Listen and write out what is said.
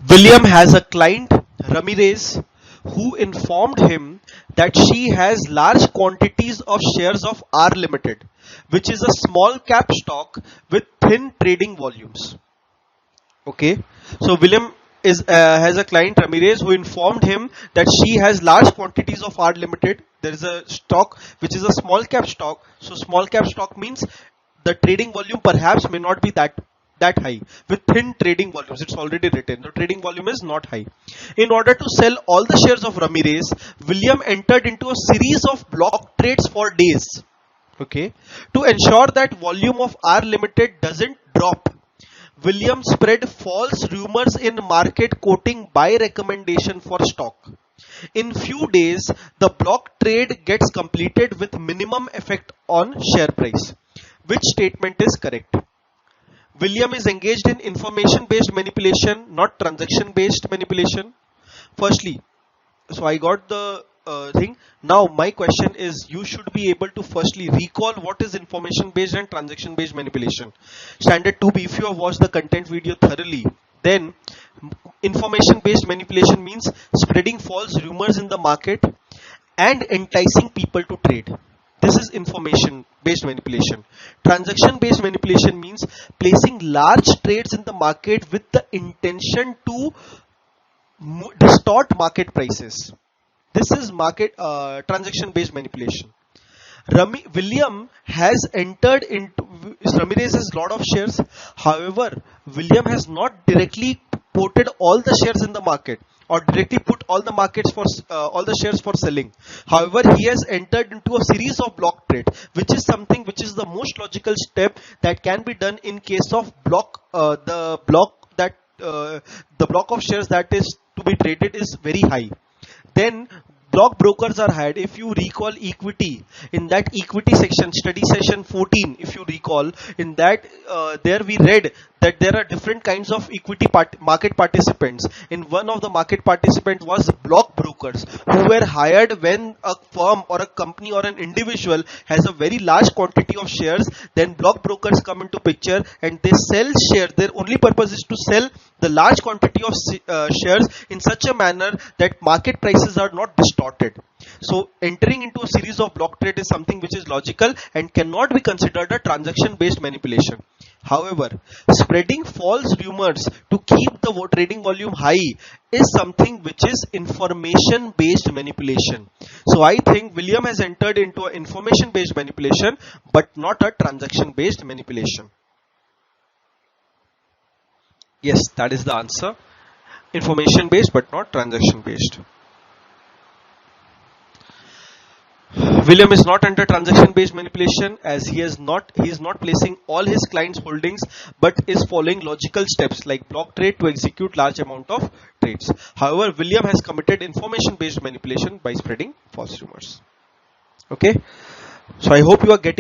William has a client, Ramirez, who informed him that she has large quantities of shares of R Limited, which is a small cap stock with thin trading volumes. Okay, so William is has a client Ramirez who informed him that she has large quantities of R Limited. There is a stock which is a small cap stock. So small cap stock means the trading volume perhaps may not be that high with thin trading volumes. It's already written. The trading volume is not high. In order to sell all the shares of Ramirez, William entered into a series of block trades for days. Okay, to ensure that volume of R Limited doesn't drop. Williams spread false rumors in market quoting buy recommendation for stock. In few days, the block trade gets completed with minimum effect on share price. Which statement is correct? William is engaged in information based manipulation, not transaction based manipulation. Firstly, so I got the thing. Now my question is, you should be able to firstly recall what is information based and transaction based manipulation. Standard 2b, if you have watched the content video thoroughly, then information based manipulation means spreading false rumors in the market and enticing people to trade. This is information based manipulation. Transaction based manipulation means placing large trades in the market with the intention to distort market prices. This is market transaction based manipulation. William has entered into Ramirez has lot of shares. However, William has not directly quoted all the shares in the market or directly put all the markets for all the shares for selling. However, he has entered into a series of block trade, which is something which is the most logical step that can be done in case of the block of shares that is to be traded is very high. Then block brokers are hired. If you recall equity, in that equity section, study session 14, if you recall, in that there we read that there are different kinds of equity market participants. In one of the market participant was block brokers, who were hired when a firm or a company or an individual has a very large quantity of shares. Then block brokers come into picture and they sell shares. Their only purpose is to sell the large quantity of shares in such a manner that market prices are not distorted. So entering into a series of block trade is something which is logical and cannot be considered a transaction based manipulation. However, spreading false rumors to keep the trading volume high is something which is information based manipulation. So I think William has entered into an information based manipulation but not a transaction based manipulation. Yes, that is the answer. Information based but not transaction based. William is not under transaction based manipulation as he is not placing all his clients holdings but is following logical steps like block trade to execute large amount of trades. However, William has committed information based manipulation by spreading false rumors. Okay, so I hope you are getting